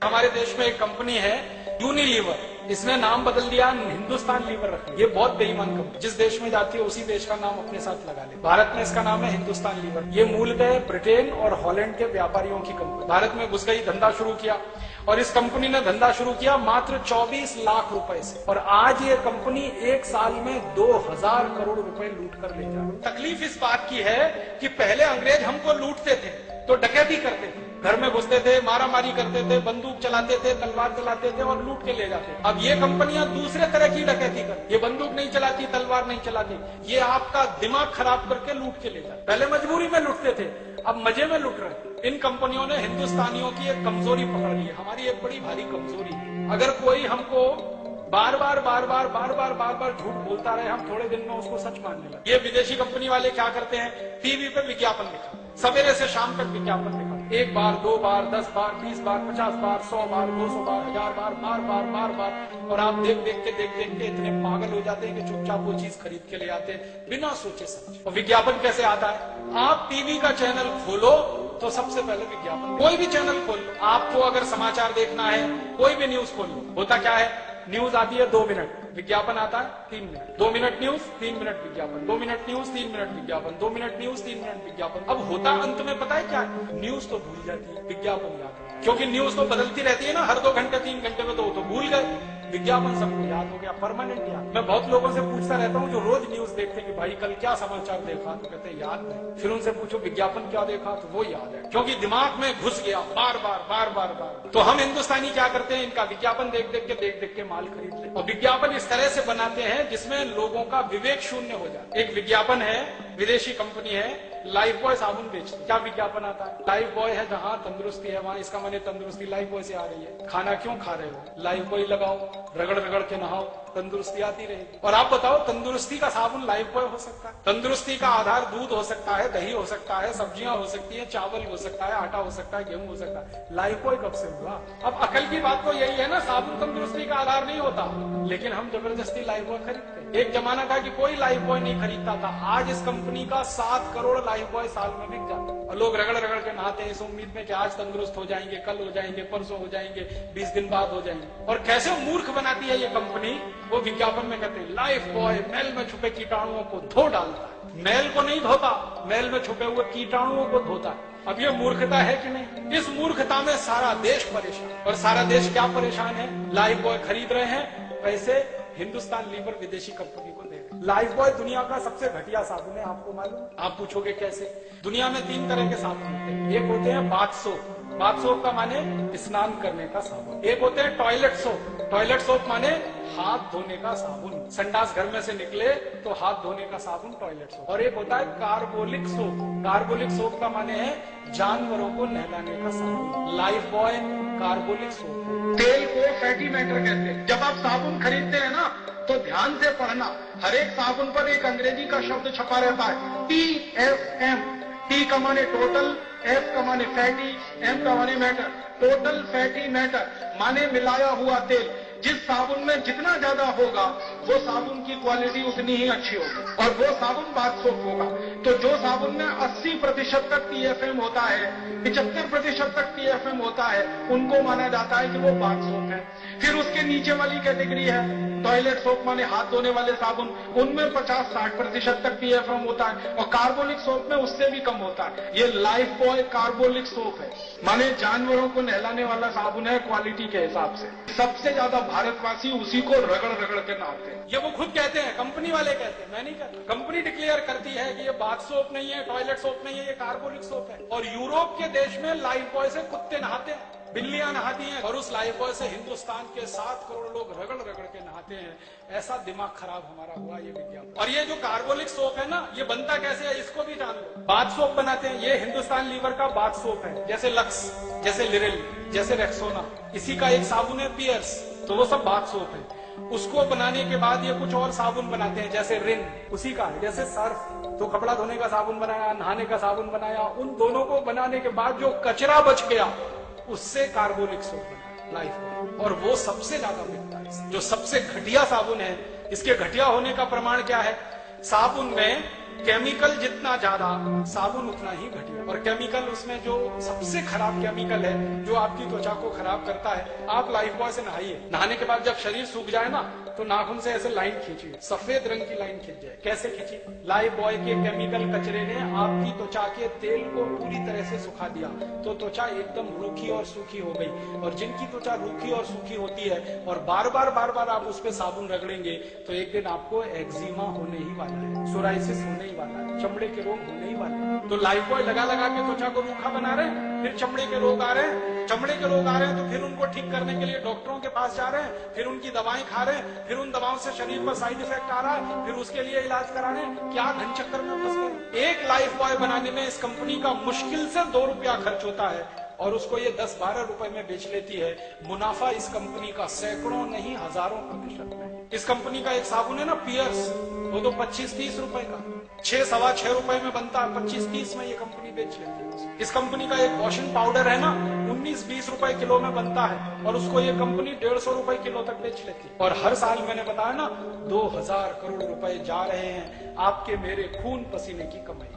हमारे देश में एक कंपनी है यूनिलीवर, इसने नाम बदल दिया हिंदुस्तान लीवर रख लिया। ये बहुत बेईमान कंपनी, जिस देश में जाती है उसी देश का नाम अपने साथ लगा ले। भारत में इसका नाम है हिंदुस्तान लीवर। ये मूलतः ब्रिटेन और हॉलैंड के व्यापारियों की कंपनी। भारत में घुस गई, धंधा शुरू किया, और इस कंपनी ने धंधा शुरू किया मात्र 24 लाख रुपए से, और आज ये कंपनी एक साल में 2000 करोड़ रुपए लूट कर ले जा रही। तकलीफ इस बात की है कि पहले अंग्रेज हमको लूटते थे तो डकैती करते थे, घर में घुसते थे, मारामारी करते थे, बंदूक चलाते थे, तलवार चलाते थे और लूट के ले जाते। अब ये कंपनियां दूसरे तरह की डकैती कर, ये बंदूक नहीं चलाती, तलवार नहीं चलाती, ये आपका दिमाग खराब करके लूट के ले जाते। पहले मजबूरी में लूटते थे, अब मजे में लूट रहे। इन कंपनियों ने हिंदुस्तानियों की एक कमजोरी पकड़ ली है, हमारी एक बड़ी भारी कमजोरी। अगर कोई हमको बार बार झूठ बोलता रहे, हम थोड़े दिन में उसको सच मानने लगे। ये विदेशी कंपनी वाले क्या करते हैं, टीवी पे विज्ञापन दिखा, सवेरे से शाम तक विज्ञापन दिखा, 1 बार 2 बार 10 बार 20 बार 50 बार 100 बार 200 बार 1000 बार बार, और आप देख देख के इतने पागल हो जाते हैं कि चुपचाप वो चीज खरीद के ले आते हैं बिना सोचे समझे। और विज्ञापन कैसे आता है, आप टीवी का चैनल खोलो तो सबसे पहले विज्ञापन, कोई भी चैनल खोल लो। आपको अगर समाचार देखना है, कोई भी न्यूज खोल लो, होता क्या है, न्यूज आती है 2 मिनट, विज्ञापन आता है 3 मिनट, 2 मिनट न्यूज 3 मिनट विज्ञापन, 2 मिनट न्यूज 3 मिनट विज्ञापन, 2 मिनट न्यूज 3 मिनट विज्ञापन। अब होता अंत में पता है क्या, न्यूज तो भूल जाती है, विज्ञापन याद है, क्योंकि न्यूज तो बदलती रहती है ना, हर 2 घंटे 3 घंटे में तो भूल गए, विज्ञापन सबको याद हो गया, परमानेंट याद। मैं बहुत लोगों से पूछता रहता हूँ जो रोज न्यूज देखते कि भाई कल क्या समाचार देखा, तो कहते याद नहीं। फिर उनसे पूछो विज्ञापन क्या देखा, तो वो याद है, क्योंकि दिमाग में घुस गया बार बार। तो हम हिंदुस्तानी क्या करते हैं, इनका विज्ञापन देख देख के माल खरीद ले, और विज्ञापन इस तरह से बनाते हैं जिसमें लोगों का विवेक शून्य हो जाए। एक विज्ञापन है, विदेशी कंपनी है, लाइफ बॉय साबुन बेचती। क्या विज्ञापन आता है, लाइफ बॉय है जहां तंदुरुस्ती है वहां, इसका माने तंदुरुस्ती लाइफ बॉय से आ रही है। खाना क्यों खा रहे हो, लाइफ बॉय लगाओ, रगड़ के नहाओ, तंदुरुस्ती आती रहेगी। और आप बताओ, तंदुरुस्ती का साबुन लाइफ बॉय हो सकता है? तंदुरुस्ती का आधार दूध हो सकता है, दही हो सकता है, सब्जियां हो सकती है, चावल हो सकता है, आटा हो सकता है, गेहूं हो सकता है, लाइफ बॉय कब से हुआ? अब अकल की बात तो यही है ना, साबुन तंदुरुस्ती का आधार नहीं होता, लेकिन हम जबरदस्ती लाइफ बॉय खरीदते। एक जमाना था कि कोई लाइफ बॉय नहीं खरीदता था, आज इस कंपनी का 7 करोड़ लाइफ बॉय साल में बिक जाता है, और लोग रगड़ के नहाते हैं इस उम्मीद में कि आज तंदुरुस्त हो जाएंगे, कल हो जाएंगे, परसों हो जाएंगे, 20 दिन बाद हो जाएंगे। और कैसे मूर्ख बनाती है ये कंपनी, वो विज्ञापन में कहते हैं लाइफ बॉय मैल में छुपे कीटाणुओं को धो डालता है। मैल को नहीं धोता, मैल में छुपे हुए कीटाणुओं को धोता है। अब ये मूर्खता है कि नहीं? इस मूर्खता में सारा देश परेशान, और सारा देश क्या परेशान है, लाइफ बॉय खरीद रहे हैं, पैसे हिंदुस्तान लीवर विदेशी कंपनी को दे रहे। लाइफ बॉय दुनिया का सबसे घटिया साबुन है, आपको मालूम? आप पूछोगे कैसे? दुनिया में 3 तरह के साबुन होते हैं। एक होते हैं बाथ सोप, बाथ सोप का माने स्नान करने का साबुन। एक होते हैं टॉयलेट सोप, टॉयलेट सोप माने हाथ धोने का साबुन, संडास घर में से निकले तो हाथ धोने का साबुन टॉयलेट सोप। और एक होता है कार्बोलिक सोप, कार्बोलिक सोप का माने है जानवरों को नहलाने का साबुन, लाइफ बॉय कार्बोलिक सोप। तेल को फैटी मैटर कहते हैं। जब आप साबुन खरीदते हैं ना, तो ध्यान से पढ़ना, हर एक साबुन पर एक अंग्रेजी का शब्द छपा रहता है, TFM। T का माने टोटल, F का माने फैटी, M का माने मैटर, टोटल फैटी मैटर माने मिलाया हुआ तेल। जिस साबुन में जितना ज्यादा होगा वो साबुन की क्वालिटी उतनी ही अच्छी होगी, और वो साबुन बाथ सोप होगा। तो जो साबुन में 80% तक TFM होता है, 75% तक TFM होता है, उनको माना जाता है कि वो बाथ सोप है। फिर उसके नीचे वाली कैटेगरी है टॉयलेट सोप माने हाथ धोने वाले साबुन, उनमें 50-60% तक TFM होता है, और कार्बोलिक सोप में उससे भी कम होता है। ये लाइफ बॉय कार्बोलिक सोप है, माने जानवरों को नहलाने वाला साबुन है क्वालिटी के हिसाब से। सबसे ज्यादा भारतवासी उसी को रगड़ के नहाते हैं। ये वो खुद कहते हैं, कंपनी वाले कहते हैं, मैं नहीं कहता। कंपनी डिक्लेयर करती है कि ये बाथ सोप नहीं है, टॉयलेट सोप नहीं है, ये कार्बोलिक सोप है। और यूरोप के देश में लाइफ बॉय से कुत्ते नहाते हैं, बिल्लियां नहाती हैं, और उस लाइफ बॉय से हिंदुस्तान के 7 करोड़ लोग रगड़ के नहाते हैं। ऐसा दिमाग खराब हमारा हुआ ये विज्ञापन। और ये जो कार्बोलिक सोप है ना, ये बनता कैसे है इसको भी जान लो। बाथ सोप बनाते हैं, ये हिंदुस्तान लीवर का बाथ सोप है, जैसे लक्स, जैसे लिरिल, जैसे रेक्सोना। इसी का एक साबुन है पियर्स, तो वो सब बाथ सोप है। उसको बनाने के बाद ये कुछ और साबुन बनाते हैं, जैसे रिन उसी का है, जैसे सर्फ, तो कपड़ा धोने का साबुन बनाया, नहाने का साबुन बनाया। उन दोनों को बनाने के बाद जो कचरा बच गया उससे कार्बोलिक सोप बना लाइफ बॉय, और वो सबसे ज्यादा बिकता है। जो सबसे घटिया साबुन है, इसके घटिया होने का प्रमाण क्या है, साबुन में केमिकल जितना ज्यादा साबुन उतना ही घटिया। और केमिकल उसमें जो सबसे खराब केमिकल है जो आपकी त्वचा को खराब करता है, आप लाइफ बॉय से नहाइए, नहाने के बाद जब शरीर सूख जाए ना तो नाखून से ऐसे लाइन खींचिए, सफेद रंग की लाइन खींच जाए। कैसे खींची? लाइफ बॉय के केमिकल कचरे ने आपकी त्वचा के तेल को पूरी तरह से सुखा दिया, तो त्वचा एकदम रूखी और सूखी हो गई। और जिनकी त्वचा रूखी और सूखी होती है और बार बार आप उस पे साबुन रगड़ेंगे तो एक दिन आपको एक्जिमा होने ही वाला है, सोराइसिस होने ही वाला है, चमड़े के रोग होने ही वाले हैं। तो लाइफ बॉय लगा के त्वचा को रूखा बना रहे हैं, फिर चमड़े के रोग आ रहे हैं, चमड़े के रोग आ रहे हैं तो फिर उनको ठीक करने के लिए डॉक्टरों के पास जा रहे हैं, फिर उनकी दवाएं खा रहे हैं, फिर उन दवाओं से शरीर पर साइड इफेक्ट आ रहा है, फिर उसके लिए इलाज करा रहे हैं। क्या घन चक्कर में फंस गए। एक लाइफ बॉय बनाने में इस कंपनी का मुश्किल से 2 रुपया खर्च होता है और उसको ये 10-12 रुपए में बेच लेती है। मुनाफा इस कंपनी का सैकड़ों नहीं हजारों प्रतिशत में। इस कंपनी का एक साबुन है ना पियर्स, वो तो 25-30 रुपए का, 6-6.25 रुपए में बनता है, 25-30 में ये कंपनी बेच लेती है। इस कंपनी का एक वॉशिंग पाउडर है ना 19-20 रुपए किलो में बनता है और उसको ये कंपनी 150 रुपए किलो तक बेच लेती है। और हर साल मैंने बताया ना 2000 करोड़ रुपए जा रहे हैं आपके मेरे खून पसीने की कमाई।